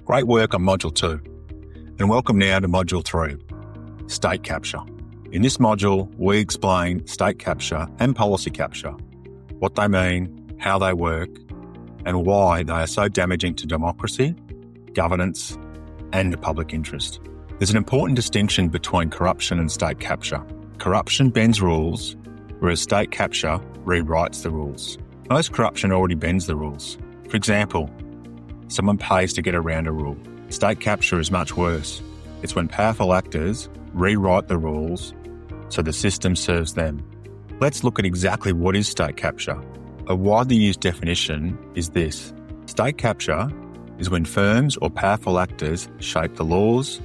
Great work on Module 2. And welcome now to Module 3, State Capture. In this module, we explain state capture and policy capture, what they mean, how they work, and why they are so damaging to democracy, governance, and the public interest. There's an important distinction between corruption and state capture. Corruption bends rules, whereas state capture rewrites the rules. Most corruption already bends the rules. For example, someone pays to get around a rule. State capture is much worse. It's when powerful actors rewrite the rules so the system serves them. Let's look at exactly what is state capture. A widely used definition is this. State capture is when firms or powerful actors shape the laws,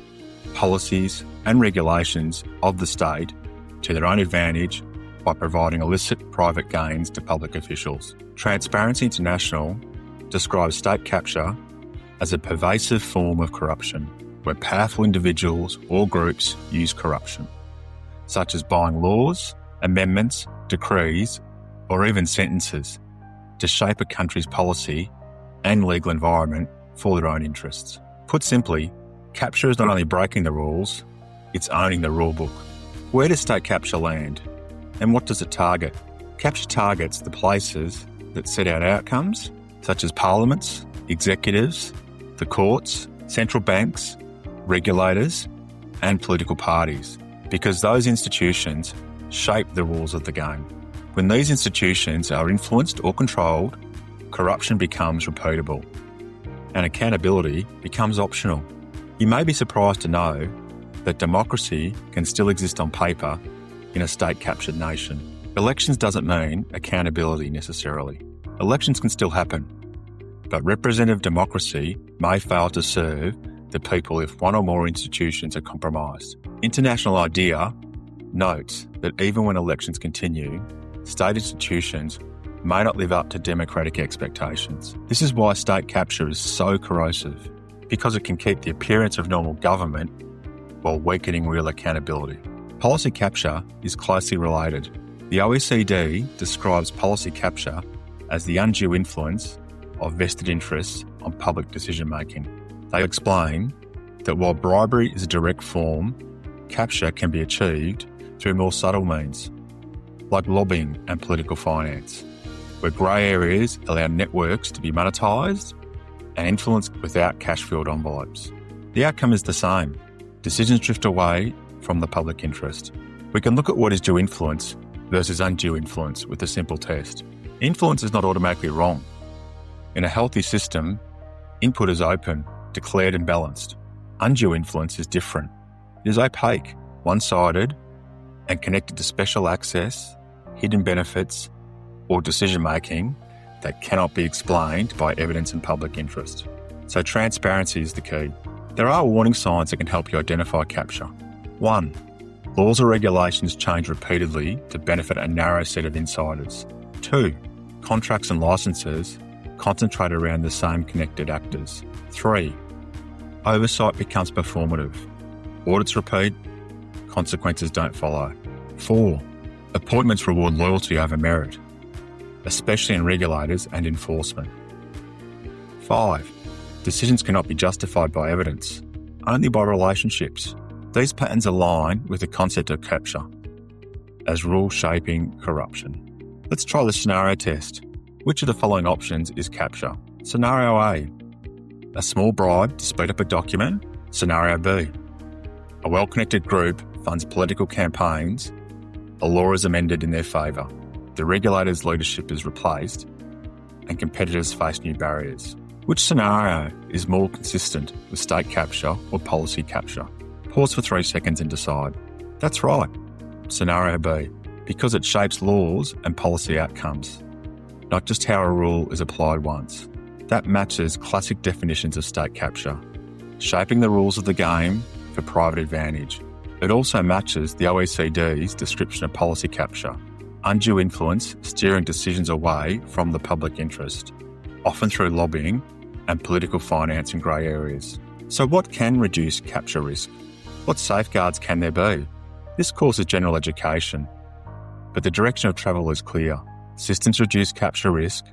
policies and regulations of the state to their own advantage by providing illicit private gains to public officials. Transparency International describes state capture as a pervasive form of corruption where powerful individuals or groups use corruption, such as buying laws, amendments, decrees, or even sentences to shape a country's policy and legal environment for their own interests. Put simply, capture is not only breaking the rules, it's owning the rule book. Where does state capture land? And what does it target? Capture targets the places that set out outcomes, such as parliaments, executives, the courts, central banks, regulators, and political parties, because those institutions shape the rules of the game. When these institutions are influenced or controlled, corruption becomes repeatable, and accountability becomes optional. You may be surprised to know that democracy can still exist on paper in a state-captured nation. Elections doesn't mean accountability necessarily. Elections can still happen, but representative democracy may fail to serve the people if one or more institutions are compromised. International IDEA notes that even when elections continue, state institutions may not live up to democratic expectations. This is why state capture is so corrosive, because it can keep the appearance of normal government while weakening real accountability. Policy capture is closely related. The OECD describes policy capture as the undue influence of vested interests on public decision-making. They explain that while bribery is a direct form, capture can be achieved through more subtle means, like lobbying and political finance, where grey areas allow networks to be monetised and influenced without cash-filled envelopes. The outcome is the same. Decisions drift away from the public interest. We can look at what is due influence versus undue influence with a simple test. Influence is not automatically wrong. In a healthy system, input is open, declared and balanced. Undue influence is different. It is opaque, one-sided, and connected to special access, hidden benefits, or decision-making that cannot be explained by evidence and public interest. So transparency is the key. There are warning signs that can help you identify capture. 1. Laws or regulations change repeatedly to benefit a narrow set of insiders. 2. Contracts and licenses concentrate around the same connected actors. 3. Oversight becomes performative. Audits repeat, consequences don't follow. 4. Appointments reward loyalty over merit, especially in regulators and enforcement. 5. Decisions cannot be justified by evidence, only by relationships. These patterns align with the concept of capture as rule-shaping corruption. Let's try the scenario test. Which of the following options is capture? Scenario A, a small bribe to speed up a document. Scenario B, a well-connected group funds political campaigns. A law is amended in their favour. The regulator's leadership is replaced and competitors face new barriers. Which scenario is more consistent with state capture or policy capture? Pause for 3 seconds and decide. That's right, scenario B, because it shapes laws and policy outcomes, not just how a rule is applied once. That matches classic definitions of state capture, shaping the rules of the game for private advantage. It also matches the OECD's description of policy capture, undue influence steering decisions away from the public interest, often through lobbying and political finance in grey areas. So what can reduce capture risk? What safeguards can there be? This course is general education, but the direction of travel is clear. Systems reduce capture risk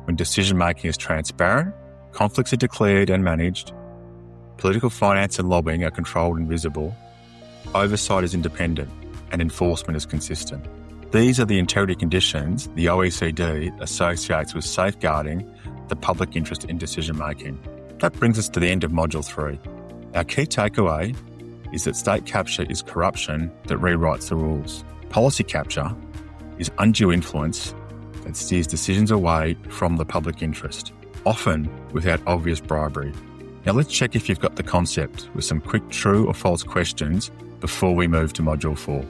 when decision-making is transparent, conflicts are declared and managed, Political finance and lobbying are controlled and visible. Oversight is independent and enforcement is consistent. These are the integrity conditions the OECD associates with safeguarding the public interest in decision-making. That brings us to the end of Module 3. Our key takeaway is that state capture is corruption that rewrites the rules. Policy capture is undue influence that steers decisions away from the public interest, often without obvious bribery. Now let's check if you've got the concept with some quick true or false questions before we move to Module 4.